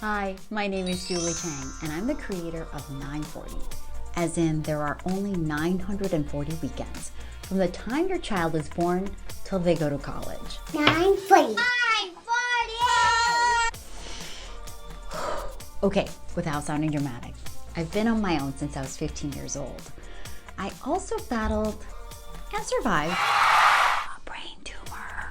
Hi, my name is Julie Chang, and I'm the creator of 940. As in, there are only 940 weekends from the time your child is born till they go to college. 940. 940! Okay, without sounding dramatic, I've been on my own since I was 15 years old. I also battled and survived a brain tumor.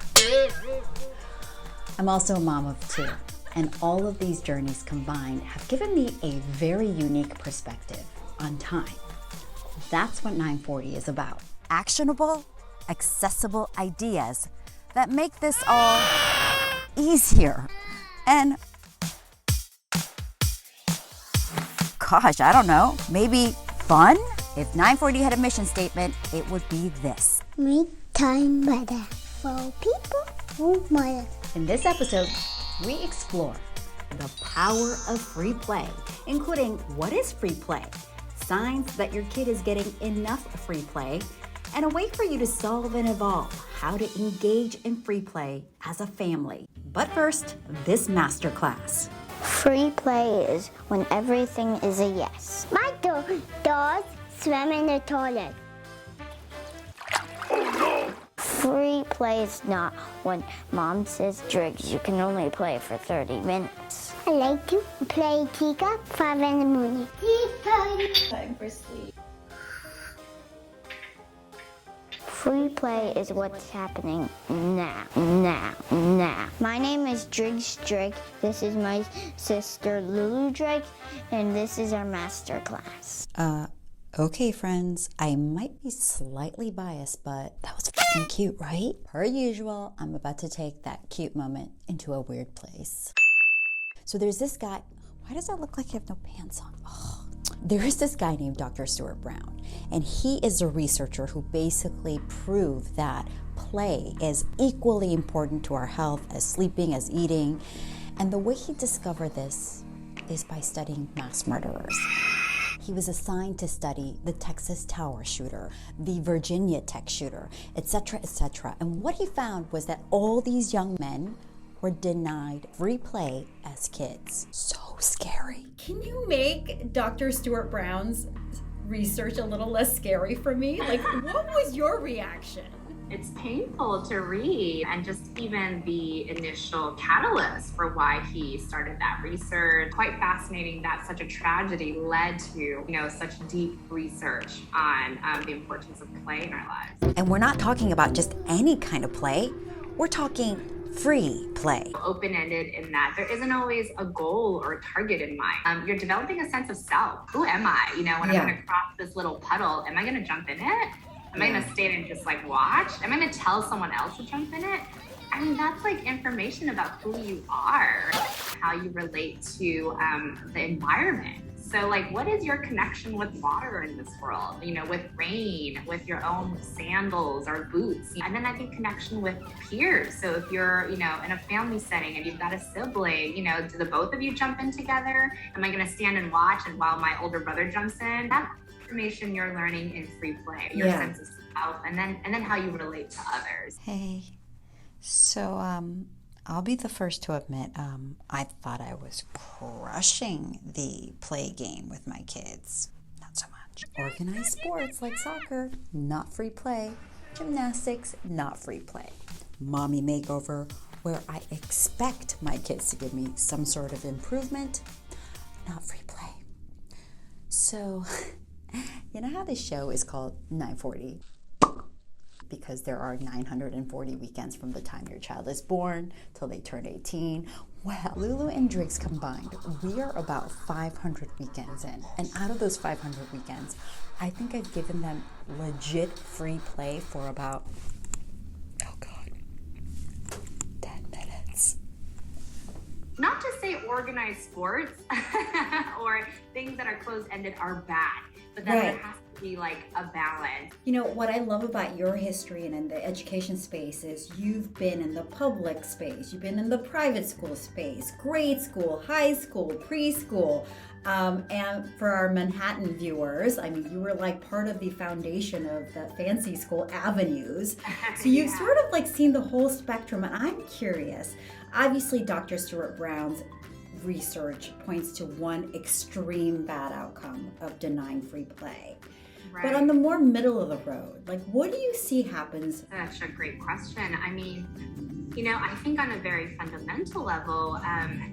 I'm also a mom of two, and all of these journeys combined have given me a very unique perspective on time. That's what 940 is about. Actionable, accessible ideas that make this all easier. And gosh, I don't know, maybe fun? If 940 had a mission statement, it would be this. Make time better for people who matter. In this episode, we explore the power of free play, including what is free play, signs that your kid is getting enough free play, and a way for you to solve and evolve how to engage in free play as a family. But first, this masterclass. Free play is when everything is a yes. My dogs swim in the toilet. Free play is not when mom says, Driggs, you can only play for 30 minutes. I like to play teacup 5 in the morning. Time for sleep. Free play is what's happening now. My name is Driggs Drake. This is my sister Lulu Drake, and this is our master class. Okay, friends, I might be slightly biased, but that was fucking cute, right? Per usual, I'm about to take that cute moment into a weird place. So there's this guy. Why does that look like you have no pants on? Oh. There is this guy named Dr. Stuart Brown, and he is a researcher who basically proved that play is equally important to our health as sleeping, as eating. And the way he discovered this is by studying mass murderers. He was assigned to study the Texas Tower shooter, the Virginia Tech shooter, etc., etc. And what he found was that all these young men were denied free play as kids. So scary. Can you make Dr. Stuart Brown's research a little less scary for me? Like, what was your reaction? It's painful to read, and just even the initial catalyst for why he started that research. Quite fascinating that such a tragedy led to, such deep research on the importance of play in our lives. And we're not talking about just any kind of play. We're talking free play. Open-ended in that there isn't always a goal or a target in mind. You're developing a sense of self. Who am I? When I'm going to cross this little puddle, am I going to jump in it? Am I going to stand and just watch? Am I going to tell someone else to jump in it? I mean, that's information about who you are, how you relate to the environment. So what is your connection with water in this world? With rain, with your own sandals or boots. And then I think connection with peers. So if you're, in a family setting and you've got a sibling, do the both of you jump in together? Am I going to stand and watch and while my older brother jumps in? That information you're learning in free play, your sense of self, and then how you relate to others. Hey, so I'll be the first to admit, I thought I was crushing the play game with my kids. Not so much. Organized sports like soccer, not free play. Gymnastics, not free play. Mommy makeover, where I expect my kids to give me some sort of improvement, not free play. So, you know how this show is called 940? Because there are 940 weekends from the time your child is born till they turn 18. Well, Lulu and Driggs combined, we are about 500 weekends in. And out of those 500 weekends, I think I've given them legit free play for about, 10 minutes. Not to say organized sports or things that are closed-ended are bad, but that there has to be a balance. What I love about your history and in the education space is you've been in the public space, you've been in the private school space, grade school, high school, preschool. And for our Manhattan viewers, you were part of the foundation of the fancy school avenues. So you've sort of seen the whole spectrum. And I'm curious, obviously Dr. Stuart Brown's research points to one extreme bad outcome of denying free play. Right. But on the more middle of the road, like what do you see happens? That's a great question. I mean, I think on a very fundamental level,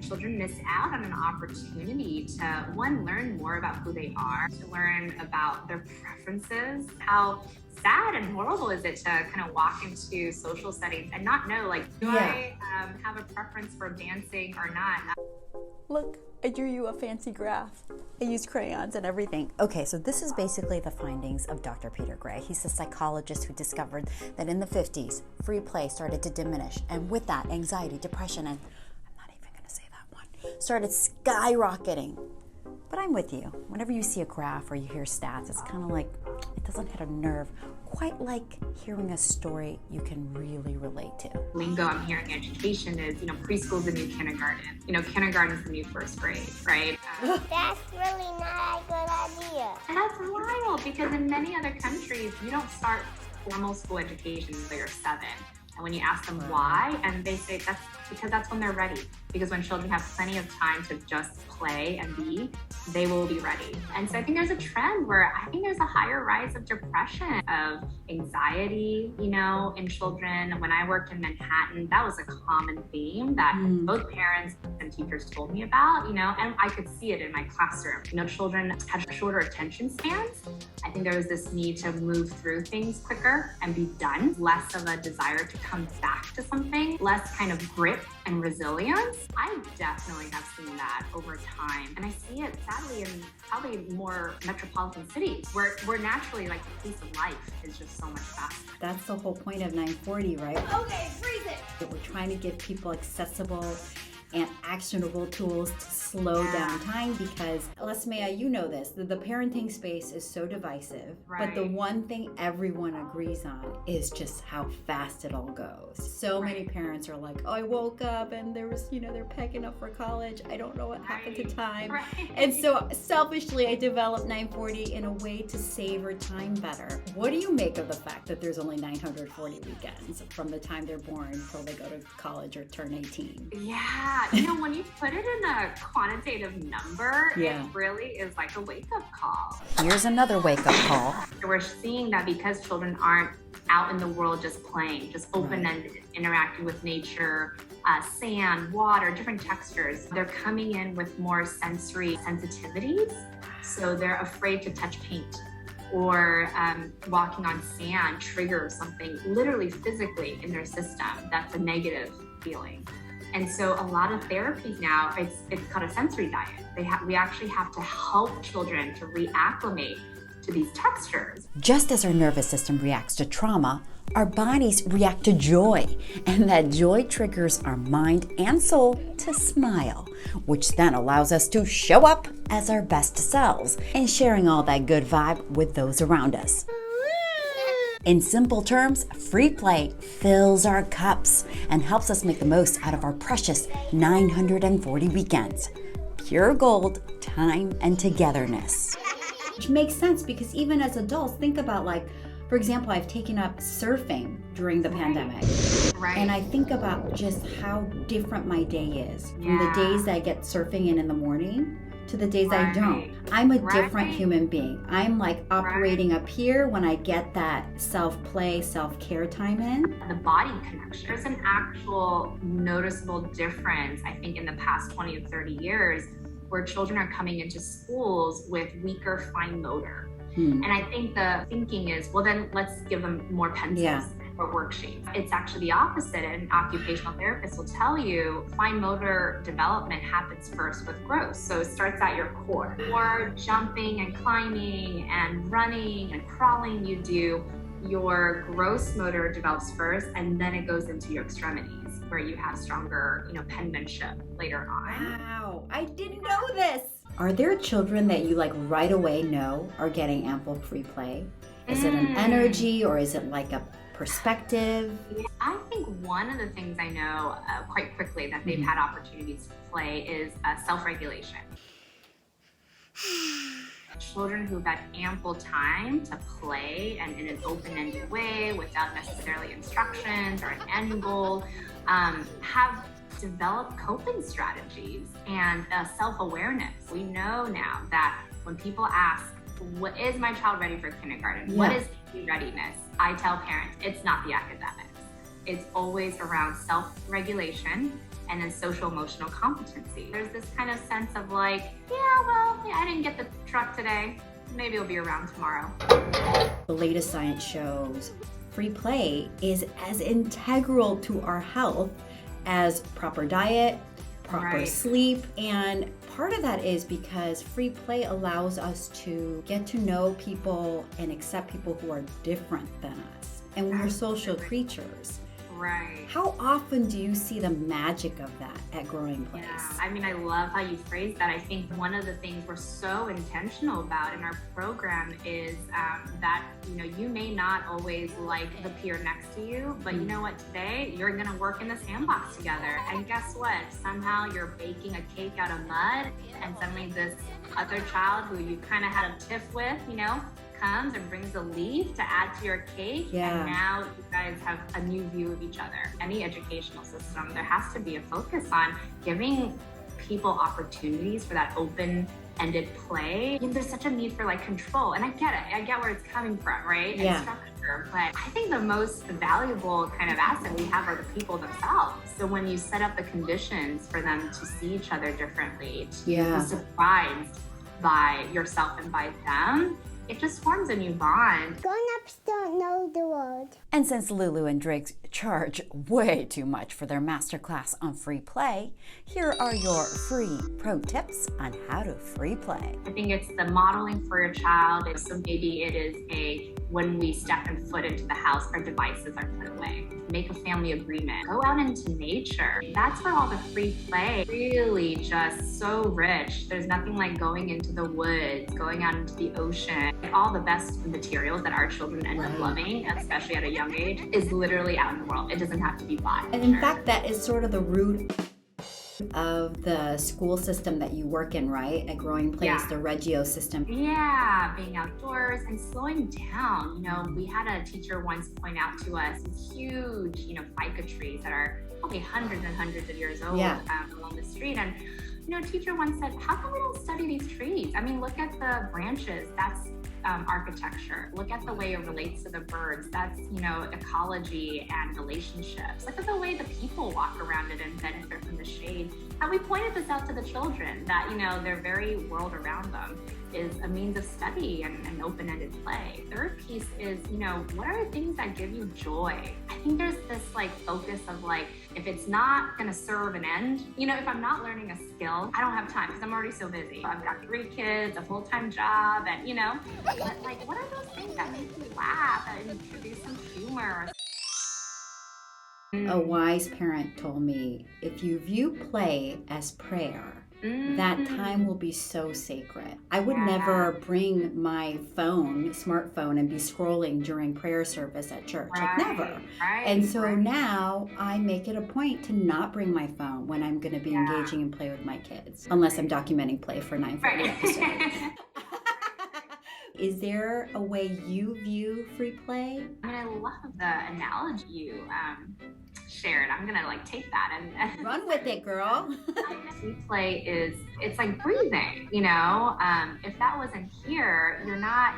children miss out on an opportunity to, one, learn more about who they are, to learn about their preferences. How sad and horrible is it to kind of walk into social settings and not know, like, do I have a preference for dancing or not? Look, I drew you a fancy graph. I used crayons and everything. Okay, so this is basically the findings of Dr. Peter Gray. He's the psychologist who discovered that in the 50s, free play started to diminish. And with that, anxiety, depression, and I'm not even going to say that one, started skyrocketing. But I'm with you. Whenever you see a graph or you hear stats, it's kind of like, it doesn't hit a nerve quite like hearing a story you can really relate to. Lingo I'm hearing education is, preschool's the new kindergarten. Kindergarten's the new first grade, right? That's really not a good idea. And that's wild because in many other countries, you don't start formal school education until you're 7. And when you ask them why, and they say that's because that's when they're ready. Because when children have plenty of time to just play and be, they will be ready. And so I think there's a trend where I think there's a higher rise of depression, of anxiety, in children. When I worked in Manhattan, that was a common theme that both parents and teachers told me about, and I could see it in my classroom. Children had shorter attention spans. I think there was this need to move through things quicker and be done, less of a desire to come back to something, less kind of grit and resilience. I definitely have seen that over time. And I see it sadly in probably more metropolitan cities where naturally like the pace of life is just so much faster. That's the whole point of 940, right? Okay, freeze it. We're trying to give people accessible and actionable tools to slow down time because, Losmeiya, you know this, the parenting space is so divisive, but the one thing everyone agrees on is just how fast it all goes. So many parents are like, oh, I woke up and there was, they're packing up for college. I don't know what happened to time. And so selfishly, I developed 940 in a way to savor time better. What do you make of the fact that there's only 940 weekends from the time they're born until they go to college or turn 18? Yeah. When you put it in a quantitative number, it really is like a wake-up call. Here's another wake-up call. We're seeing that because children aren't out in the world just playing, just open-ended, interacting with nature, sand, water, different textures, they're coming in with more sensory sensitivities. So they're afraid to touch paint. Or walking on sand triggers something literally physically in their system that's a negative feeling. And so a lot of therapies now, it's called a sensory diet. We actually have to help children to reacclimate to these textures. Just as our nervous system reacts to trauma, our bodies react to joy. And that joy triggers our mind and soul to smile, which then allows us to show up as our best selves and sharing all that good vibe with those around us. In simple terms, free play fills our cups and helps us make the most out of our precious 940 weekends. Pure gold, time, and togetherness. Which makes sense because even as adults, think about for example, I've taken up surfing during the pandemic. Right. And I think about just how different my day is from the days that I get surfing in the morning to the days I don't. I'm a different human being. I'm operating up here when I get that self-play, self-care time in. The body connection. There's an actual noticeable difference, I think, in the past 20 to 30 years where children are coming into schools with weaker fine motor. And I think the thinking is, well, then let's give them more pencils. Or worksheets. It's actually the opposite, and occupational therapists will tell you fine motor development happens first with growth. So it starts at your core. Or jumping and climbing and running and crawling you do, your gross motor develops first, and then it goes into your extremities where you have stronger, penmanship later on. Wow, I didn't know this. Are there children that you right away know are getting ample free play? Is it an energy or is it a perspective? I think one of the things I know quite quickly that they've had opportunities to play is self-regulation. Children who've had ample time to play and in an open-ended way without necessarily instructions or an end goal have develop coping strategies and self-awareness. We know now that when people ask, what is my child ready for kindergarten? What is readiness? I tell parents, it's not the academics. It's always around self-regulation and then social emotional competency. There's this kind of sense of like, I didn't get the truck today. Maybe it'll be around tomorrow. The latest science shows free play is as integral to our health as proper diet, proper sleep, and part of that is because free play allows us to get to know people and accept people who are different than us. And we're social creatures. Right. How often do you see the magic of that at Growing Place? Yeah. I mean, I love how you phrase that. I think one of the things we're so intentional about in our program is that, you may not always like the peer next to you, but you know what, today you're gonna work in the sandbox together. And guess what? Somehow you're baking a cake out of mud, and suddenly this other child who you kind of had a tiff with, comes and brings a leaf to add to your cake, and now you guys have a new view of each other. Any educational system, there has to be a focus on giving people opportunities for that open-ended play. There's such a need for control, and I get it. I get where it's coming from, right? And structure, but I think the most valuable kind of asset we have are the people themselves. So when you set up the conditions for them to see each other differently, to be surprised by yourself and by them, it just forms a new bond. Grown-ups don't know the world. And since Lulu and Driggs charge way too much for their masterclass on free play, here are your free pro tips on how to free play. I think it's the modeling for your child. So maybe it is when we step and foot into the house, our devices are put away. Make a family agreement. Go out into nature. That's where all the free play really just so rich. There's nothing like going into the woods, going out into the ocean. All the best materials that our children end up loving, especially at a young age, is literally out in the world. It doesn't have to be bought. And in fact, that is sort of the root of the school system that you work in, right? At Growing Place, the Reggio system. Yeah, being outdoors and slowing down. We had a teacher once point out to us these huge, ficus trees that are probably hundreds and hundreds of years old along the street. And a teacher once said, how come we don't study these trees? I mean, look at the branches. That's architecture. Look at the way it relates to the birds. That's, ecology and relationships. Look at the way the people walk around it and benefit from the shade. And we pointed this out to the children that, their very world around them is a means of study and open-ended play. Third piece is, what are the things that give you joy? I think there's this focus of if it's not gonna serve an end, if I'm not learning a skill, I don't have time because I'm already so busy. I've got 3 kids, a full-time job, and but what are those things that make you laugh, that introduce some humor? A wise parent told me, if you view play as prayer, that time will be so sacred. I would never bring my smartphone, and be scrolling during prayer service at church. Never. And so now I make it a point to not bring my phone when I'm going to be engaging in play with my kids, unless I'm documenting play for 940 episodes. Is there a way you view free play? I love the analogy you shared. I'm gonna take that and run with it, girl. Free play it's like breathing. If that wasn't here, you're not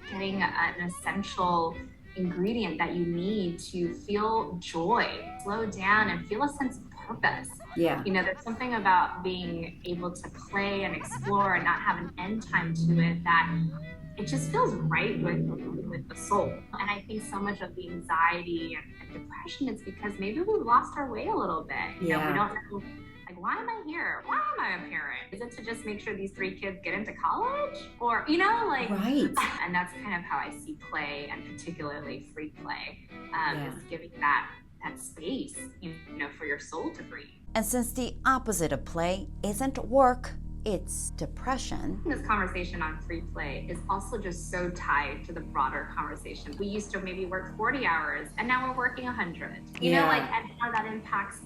getting an essential ingredient that you need to feel joy, slow down, and feel a sense of purpose. Yeah. There's something about being able to play and explore and not have an end time to it that it just feels right with the soul. And I think so much of the anxiety and depression is because maybe we've lost our way a little bit. We don't know, why am I here? Why am I a parent? Is it to just make sure these 3 kids get into college? Or, Right. And that's kind of how I see play, and particularly free play, is giving that space, for your soul to breathe. And since the opposite of play isn't work, it's depression. This conversation on free play is also just so tied to the broader conversation. We used to maybe work 40 hours, and now we're working 100. And how that impacts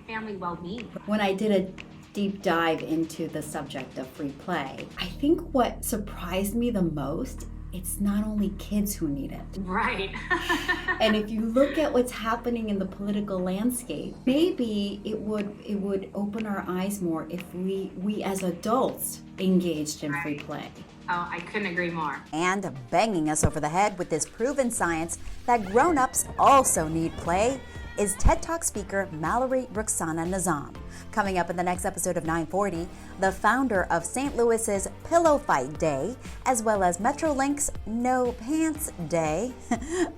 family well-being. When I did a deep dive into the subject of free play, I think what surprised me the most it's not only kids who need it. Right. And if you look at what's happening in the political landscape, maybe it would open our eyes more if we as adults engaged in free play. Oh, I couldn't agree more. And banging us over the head with this proven science that grown-ups also need play is TED Talk speaker Mallory Ruxana Nizam. Coming up in the next episode of 940, the founder of St. Louis's Pillow Fight Day, as well as Metrolink's No Pants Day,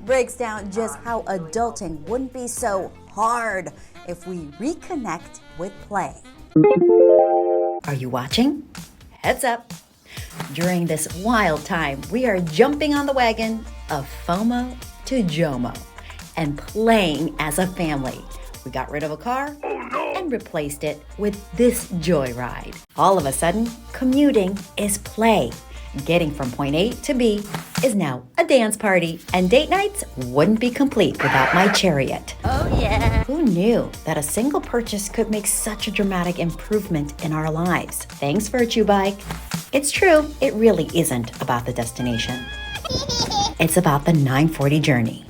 breaks down just how adulting wouldn't be so hard if we reconnect with play. Are you watching? Heads up. During this wild time, we are jumping on the wagon of FOMO to JOMO and playing as a family. We got rid of a car and replaced it with this joyride. All of a sudden, commuting is play. Getting from point A to B is now a dance party, and date nights wouldn't be complete without my chariot. Oh yeah! Who knew that a single purchase could make such a dramatic improvement in our lives? Thanks, Virtue Bike. It's true, it really isn't about the destination. It's about the 940 journey.